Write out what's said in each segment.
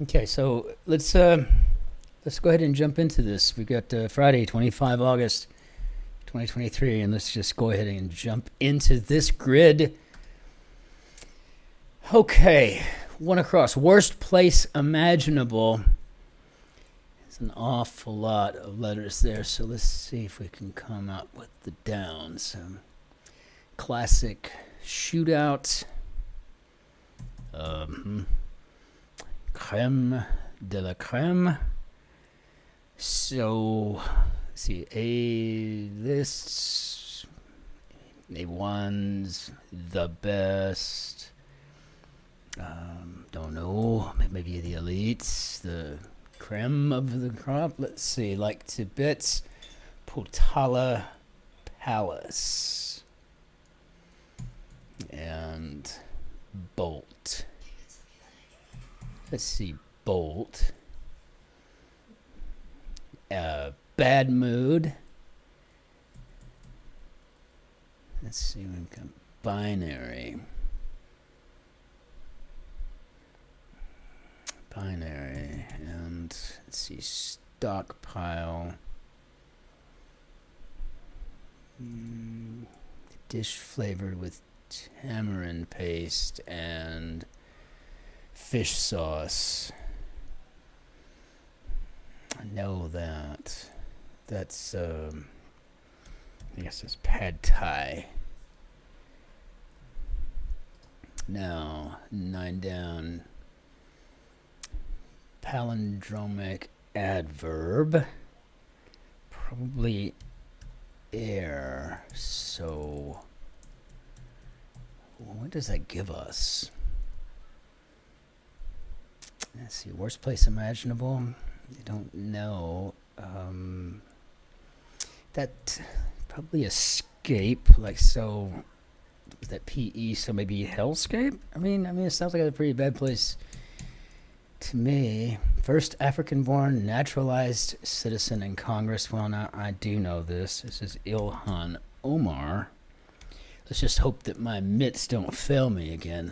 Okay, so let's go ahead and jump into this. We've got Friday, 25 August, 2023, and let's just go ahead and jump into this grid. Okay, one across. Worst place imaginable. There's an awful lot of letters there, so let's see if we can come up with the downs. Classic shootout. Creme de la creme. So, let's see, A-lists, A1s, the best. Don't know, maybe the elites, the creme of the crop. Let's see, like Tibet's Potala Palace and Bolt. Let's see, Bolt. Bad mood. Let's see, we've got binary. Binary, and let's see, stockpile. Dish flavored with tamarind paste and fish sauce. I know that. That's, I guess it's pad thai. Now, 9 down. Palindromic adverb. Probably air. So, what does that give us? Let's see, worst place imaginable. I don't know. That probably escape, like, so was that PE, so maybe hellscape? I mean it sounds like a pretty bad place to me. First African-born naturalized citizen in Congress. Well, now I do know this. This is Ilhan Omar. Let's just hope that my mitts don't fail me again.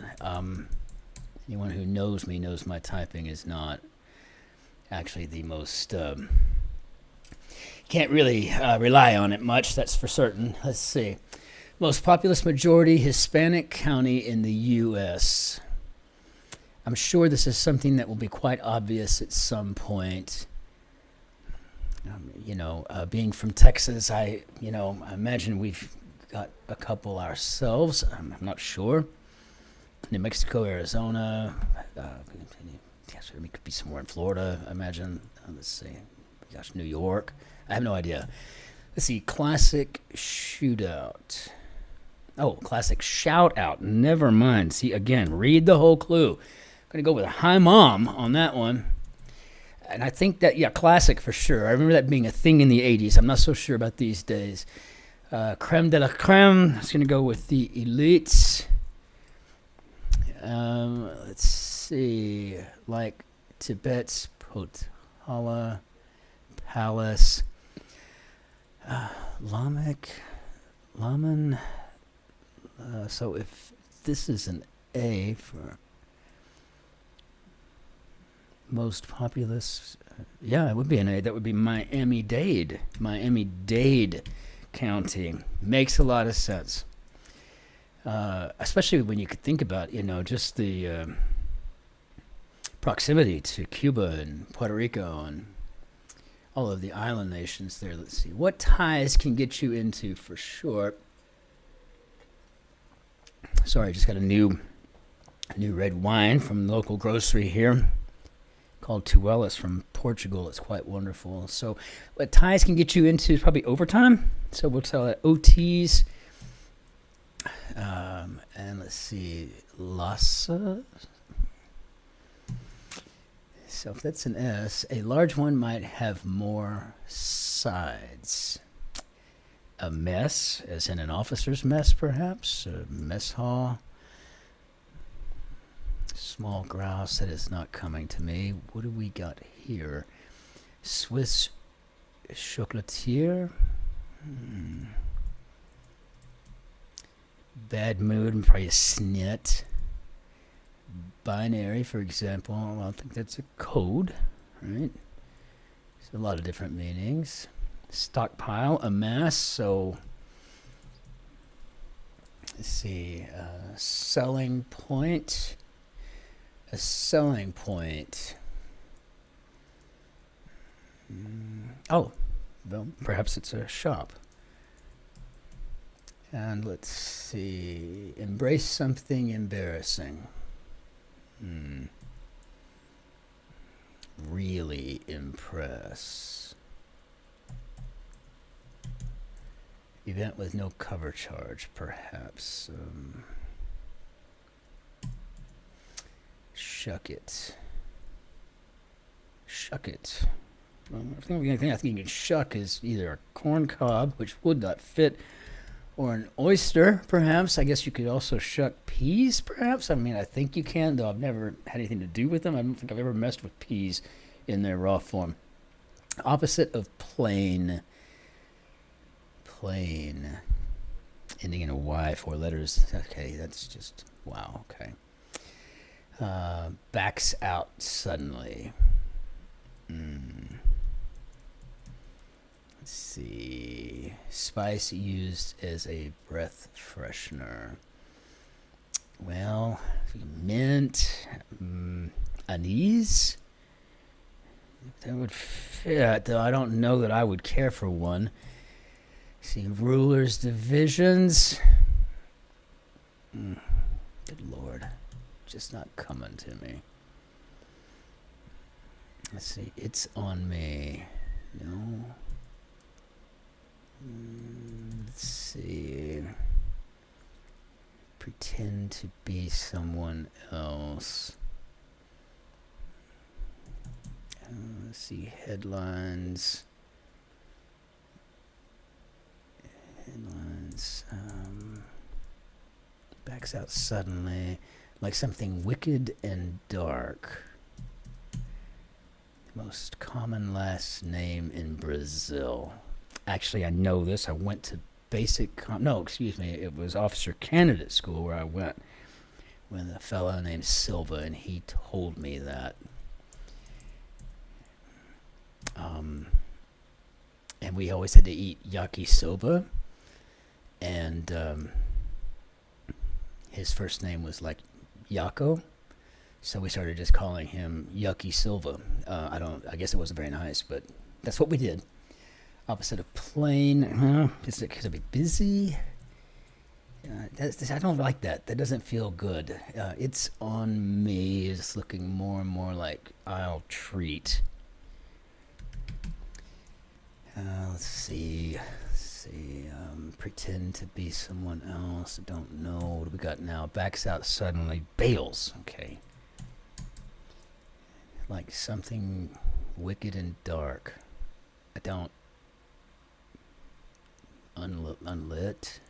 Anyone who knows me knows my typing is not actually the most... can't really rely on it much, that's for certain. Let's see. Most populous majority Hispanic county in the U.S. I'm sure this is something that will be quite obvious at some point. Being from Texas, I imagine we've got a couple ourselves. I'm not sure. New Mexico, Arizona. It could be somewhere in Florida, I imagine. Let's see. Gosh, New York. I have no idea. Let's see. Classic shootout. Oh, classic shout out. Never mind. See, again, read the whole clue. I'm going to go with a hi mom on that one. And I think that, classic for sure. I remember that being a thing in the 80s. I'm not so sure about these days. Creme de la creme. It's going to go with the elites. Let's see. Like Tibet's Potala Palace. Laman. So if this is an A for most populous, it would be an A. That would be Miami-Dade. Miami-Dade County. Makes a lot of sense. Especially when you could think about, just the proximity to Cuba and Puerto Rico and all of the island nations there. Let's see. What ties can get you into for short? Sorry, I just got a new red wine from the local grocery here called Tuelas from Portugal. It's quite wonderful. So what ties can get you into is probably overtime. So we'll tell that OTs. And let's see, Lhasa. So if that's an S, a large one might have more sides. A mess, as in an officer's mess, perhaps. A mess hall. Small grouse, that is not coming to me. What do we got here? Swiss chocolatier. Bad mood, probably a snit. binary, for example, well, I think that's a code, right? There's a lot of different meanings. Stockpile, amass, so let's see, selling point, a selling point. Oh, well, perhaps it's a shop. And let's see, embrace something embarrassing. Really impress. Event with no cover charge, perhaps. Shuck it. Shuck it. Well, I think you can shuck is either a corn cob, which would not fit, or an oyster, perhaps. I guess you could also shuck peas, perhaps. I mean, I think you can, though I've never had anything to do with them. I don't think I've ever messed with peas in their raw form. Opposite of plain. Plain. Ending in a Y, 4 letters. Okay, that's just, wow, okay. Backs out suddenly. Let's see. Spice used as a breath freshener. Well, mint, anise. That would fit, though I don't know that I would care for one. See, rulers, divisions. Good Lord. Just not coming to me. Let's see. It's on me. No. Let's see. Pretend to be someone else. Let's see. Headlines. Headlines. Backs out suddenly. Like something wicked and dark. Most common last name in Brazil. Actually, I know this. I went to it was officer candidate school where I went with a fellow named Silva, and he told me that. And we always had to eat yakisoba, and his first name was like Yako, so we started just calling him Yucky Silva. I guess it wasn't very nice, but that's what we did. Opposite of plain. Is it because I'd be busy? I don't like that. That doesn't feel good. It's on me. It's looking more and more like I'll treat. Let's see. Pretend to be someone else. I don't know. What do we got now? Backs out suddenly. Bails. Okay. Like something wicked and dark. I don't. Unlit.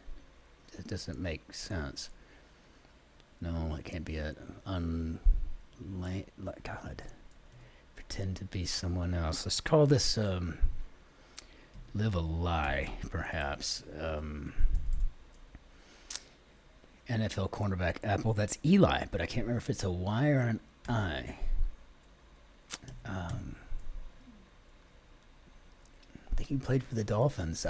It doesn't make sense. No, it can't be a God. Pretend to be someone else. Let's call this live a lie, perhaps. NFL cornerback Apple. That's Eli, but I can't remember if it's a Y or an I. I think he played for the Dolphins.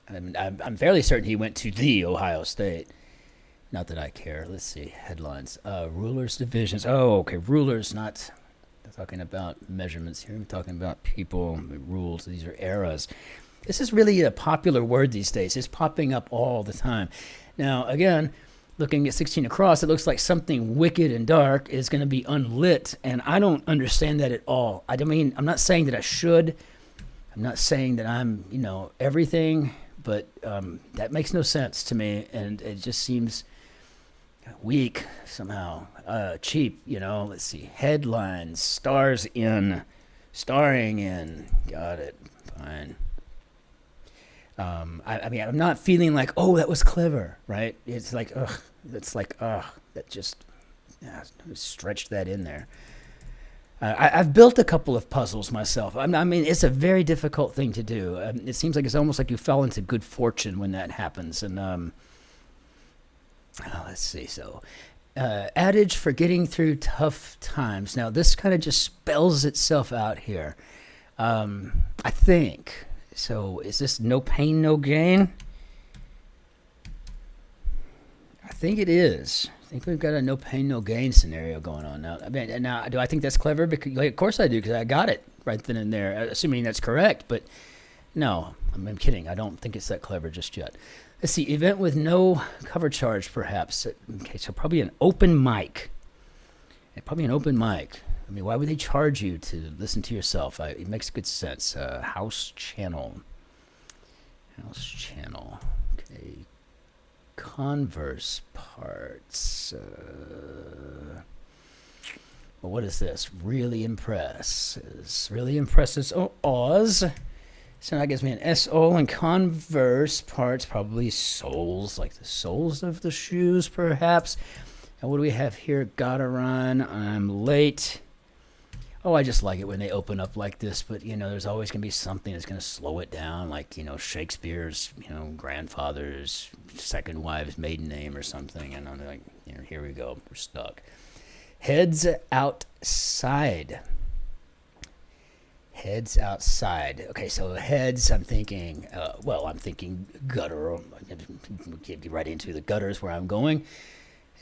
I'm fairly certain he went to the Ohio State. Not that I care. Let's see. Headlines. Rulers, divisions. Oh, okay. Rulers, not talking about measurements here. I'm talking about people, rules. These are eras. This is really a popular word these days. It's popping up all the time. Now, again, looking at 16 across, it looks like something wicked and dark is going to be unlit, and I don't understand that at all. I mean, I'm not saying that I should. I'm not saying that I'm, everything, but that makes no sense to me, and it just seems weak somehow. Cheap, Let's see. Headlines. Starring in. Got it. Fine. I mean, I'm not feeling like, oh, that was clever, right? It's like, ugh. It's like, ugh. That just stretched that in there. I've built a couple of puzzles myself. I mean, it's a very difficult thing to do. It seems like it's almost like you fell into good fortune when that happens. And let's see. So, adage for getting through tough times. Now, this kind of just spells itself out here. I think. So, is this no pain, no gain? I think it is. I think we've got a no pain, no gain scenario going on now. I mean, now, do I think that's clever? Because, of course I do, because I got it right then and there, assuming that's correct. But no, I'm kidding. I don't think it's that clever just yet. Let's see. Event with no cover charge, perhaps. Okay, so probably an open mic. Probably an open mic. I mean, why would they charge you to listen to yourself? It makes good sense. House channel. House channel. Okay. Converse parts. Well, what is this? Really impresses. Really impresses. Oh, Oz. So that gives me an S-O, and converse parts, probably soles, like the soles of the shoes, perhaps. And what do we have here? Gotta run. I'm late. Oh, I just like it when they open up like this, but, there's always going to be something that's going to slow it down, like, Shakespeare's, grandfather's second wife's maiden name or something, and I'm like, here we go, we're stuck. Heads outside. Heads outside. Okay, so heads, I'm thinking, I'm thinking gutter. Get right into the gutters where I'm going.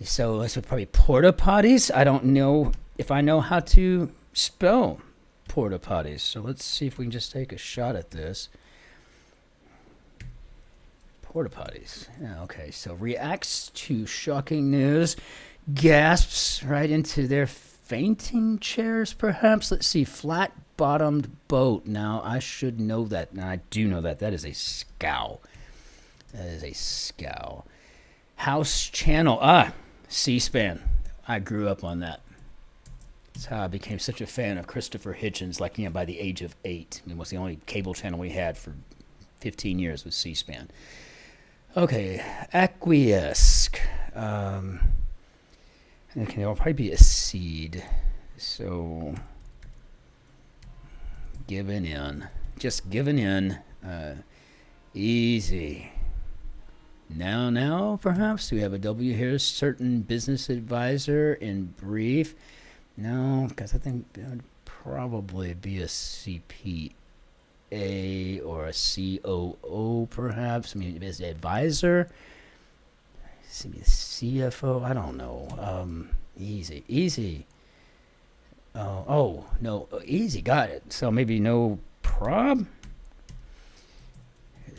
So this would probably porta potties. I don't know if I know how to spell porta potties. So let's see if we can just take a shot at this. Porta potties. Yeah, okay, so reacts to shocking news, gasps right into their fainting chairs, perhaps. Let's see, flat bottomed boat. Now, I should know that. Now, I do know that. That is a scow. That is a scow. House channel. C-SPAN. I grew up on that. That's how I became such a fan of Christopher Hitchens, by the age of 8. It was the only cable channel we had for 15 years was C-SPAN. Okay, acquiesce. Okay, there'll probably be a seed. So, giving in. Just giving in. Easy. Now, perhaps? Do we have a W here? Certain business advisor in brief. No, because I think it would probably be a CPA or a COO, perhaps. I mean, is the advisor? CFO? I don't know. Easy. No, easy. Got it. So maybe no prob.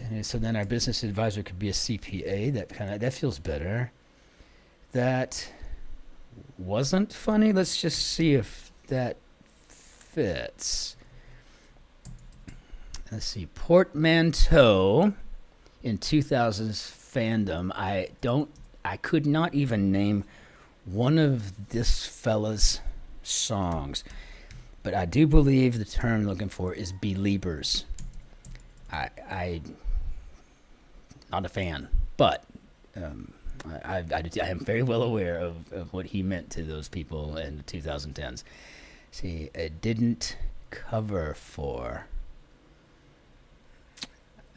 And so then our business advisor could be a CPA. That feels better. That wasn't funny. Let's just see if that fits. Let's see. Portmanteau in 2000's fandom. I could not even name one of this fella's songs, but I do believe the term I'm looking for is beliebers. I not a fan, but I am very well aware of what he meant to those people in the 2010s. See, it didn't cover for,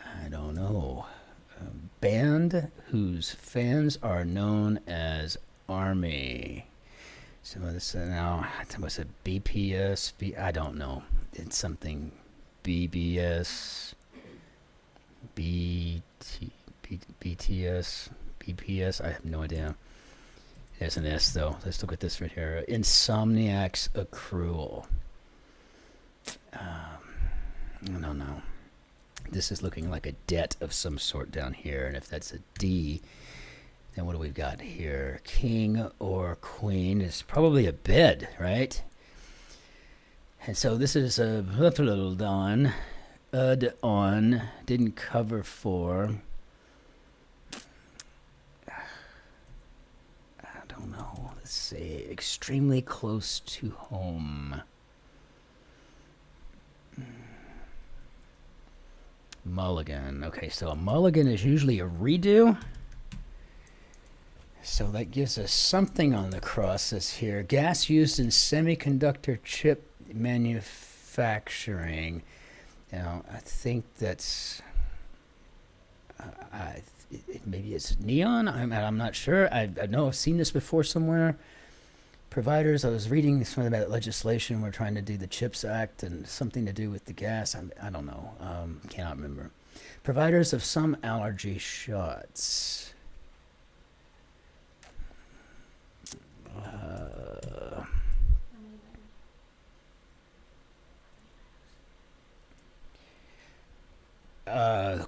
I don't know, a band whose fans are known as Army. So this now, what's it? BPS? I don't know. It's something BBS, BTS, BPS. I have no idea. There's an S though. Let's look at this right here. Insomniac's accrual. I don't know. This is looking like a debt of some sort down here, and if that's a D, then what do we got here? King or queen is probably a bed, right? And so this is a little done. On didn't cover for. I don't know. Let's say extremely close to home. Mulligan. Okay, so a mulligan is usually a redo. So that gives us something on the crosses here. Gas used in semiconductor chip manufacturing. Now, I think that's. maybe it's neon. I'm not sure. I know I've seen this before somewhere. Providers, I was reading something about legislation. We're trying to do the CHIPS Act and something to do with the gas. I don't know. Cannot remember. Providers of some allergy shots.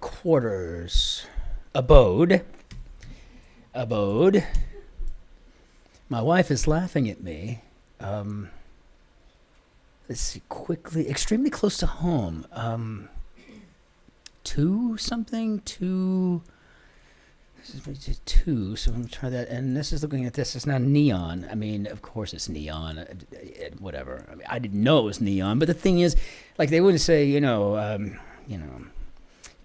Quarters. Abode. My wife is laughing at me. Let's see, quickly, extremely close to home. Two, so I'm going to try that. And this is looking at this, it's not neon. I mean, of course it's neon, whatever. I mean, I didn't know it was neon, but the thing is, like, they wouldn't say,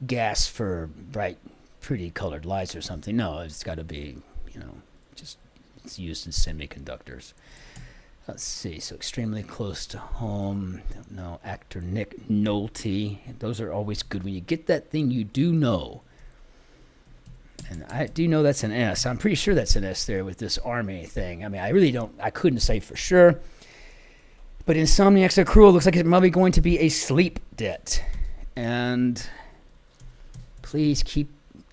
gas for bright, pretty colored lights or something. No, it's got to be, just, it's used in semiconductors. Let's see, so extremely close to home. Don't know, actor Nick Nolte. Those are always good. When you get that thing you do know. And I do know that's an S. I'm pretty sure that's an S there with this army thing. I mean, I couldn't say for sure. But Insomniac's accrual looks like it's probably going to be a sleep debt. And please keep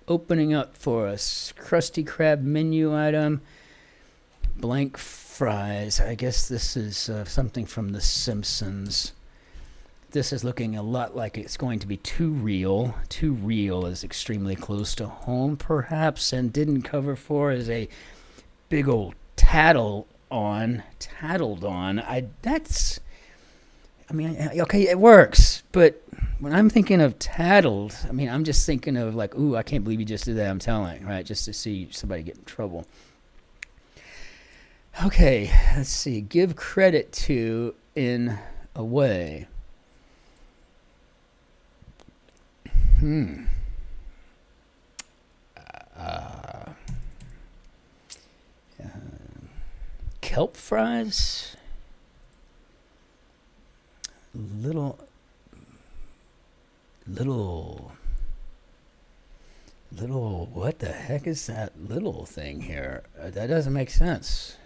opening up for us. Krusty Krab menu item. Blank fries. I guess this is something from The Simpsons. This is looking a lot like it's going to be too real. Too real is extremely close to home, perhaps, and didn't cover for as a big old tattled on. Okay, it works, but when I'm thinking of tattled, I mean, I'm just thinking of like, ooh, I can't believe you just did that. I'm telling, right? Just to see somebody get in trouble. Okay, let's see. Give credit to in a way. Kelp fries? Little, what the heck is that little thing here? That doesn't make sense.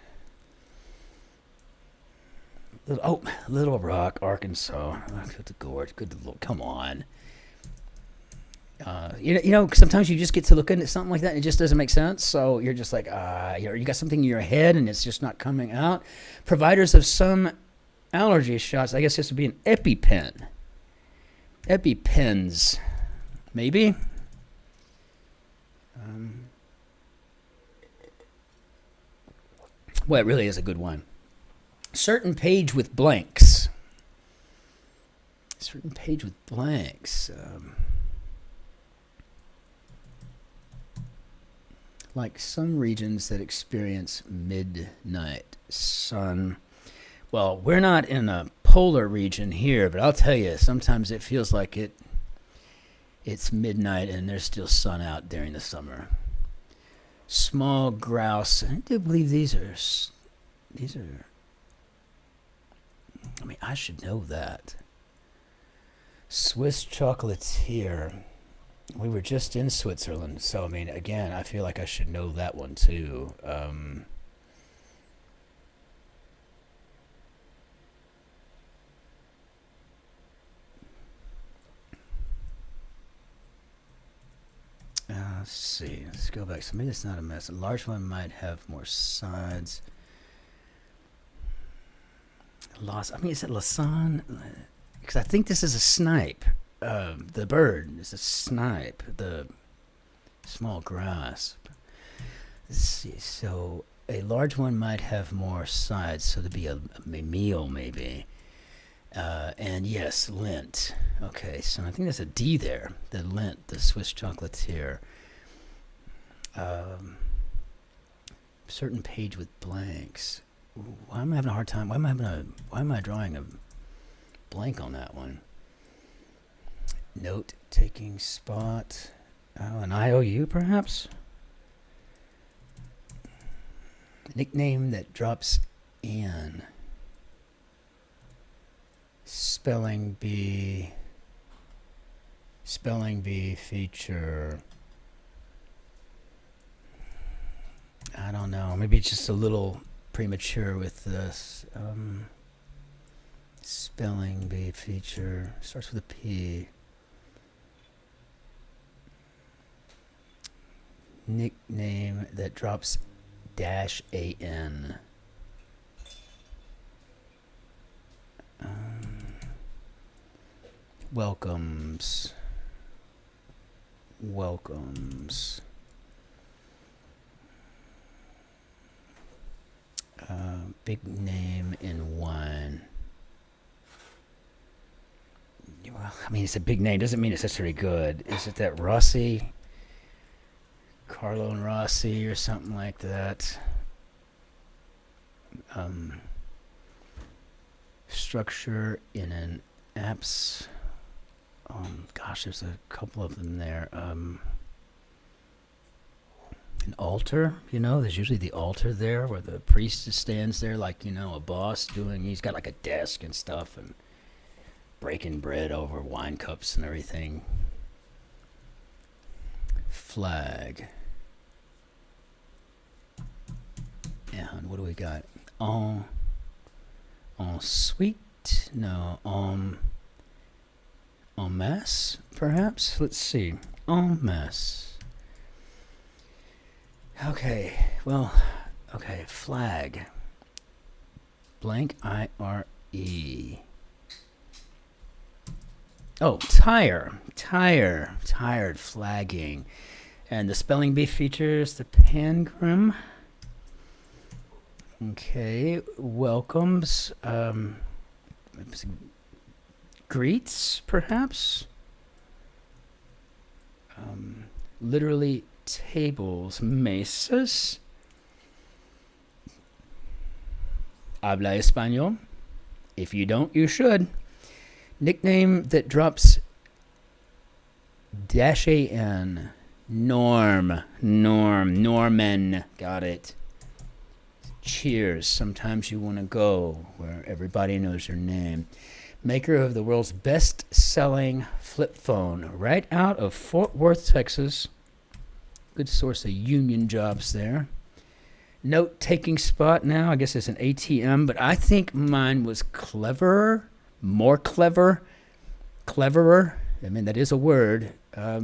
Little Rock, Arkansas. Oh, good Lord, good Lord, come on. Sometimes you just get to looking at something like that and it just doesn't make sense. So you're just like, you got something in your head and it's just not coming out. Providers of some allergy shots. I guess this would be an EpiPen. EpiPens, maybe. Well, it really is a good one. Certain page with blanks. Like some regions that experience midnight sun. Well, we're not in a polar region here, but I'll tell you, sometimes it feels like it's midnight and there's still sun out during the summer. Small grouse. I do believe these are. I mean, I should know that. Swiss chocolatier. We were just in Switzerland, so I mean, again, I feel like I should know that one too. Let's see. Let's go back. So maybe it's not a mess. A large one might have more sides. Is it Lausanne? Because I think this is a snipe. The bird is a snipe. The small grasp. Let's see. So a large one might have more sides. So to be a meal maybe. And yes, Lint. Okay, so I think there's a D there. The Lint, the Swiss chocolatier. Certain page with blanks. Why am I having a hard time? Why am I drawing a blank on that one? Note taking spot. Oh, an IOU perhaps? Nickname that drops in. Spelling bee feature. I don't know. Maybe it's just a little premature with this. Spelling bee feature. Starts with a P. Nickname that drops -an. Welcomes. Big name in one. Well, I mean, it's a big name. Doesn't mean it's necessarily good. Is it that Rossi? Carlo and Rossi or something like that. Structure in an apps. Gosh, there's a couple of them there. An altar, there's usually the altar there where the priest stands there like, a boss he's got like a desk and stuff and breaking bread over wine cups and everything. Flag. And what do we got? Ensuite? No, en masse, perhaps? Let's see. En masse. Okay, flag. Blank IRE. Oh, tired flagging. And the spelling bee features the pangram. Okay, welcomes. Greets, perhaps. Literally tables, mesas. Habla español. If you don't, you should. Nickname that drops -an. Norman. Got it. Cheers. Sometimes you want to go where everybody knows your name. Maker of the world's best-selling flip phone, right out of Fort Worth, Texas. Good source of union jobs there. Note-taking spot now. I guess it's an ATM, but I think mine was cleverer. More cleverer. I mean, that is a word. A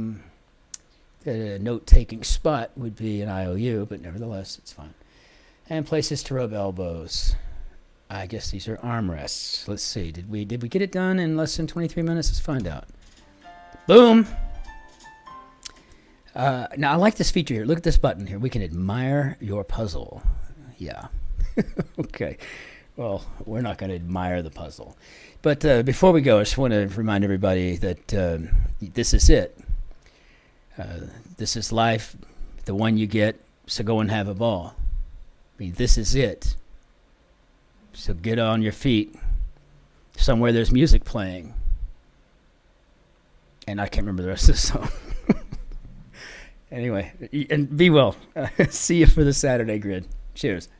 note-taking spot would be an IOU, but nevertheless, it's fine. And places to rub elbows. I guess these are armrests. Let's see. Did we get it done in less than 23 minutes? Let's find out. Boom. Now, I like this feature here. Look at this button here. We can admire your puzzle. Yeah. Okay. Well, we're not going to admire the puzzle. But before we go, I just want to remind everybody that this is it. This is life, the one you get, so go and have a ball. I mean, this is it. So get on your feet. Somewhere there's music playing. And I can't remember the rest of the song. Anyway, and be well. See you for the Saturday grid. Cheers.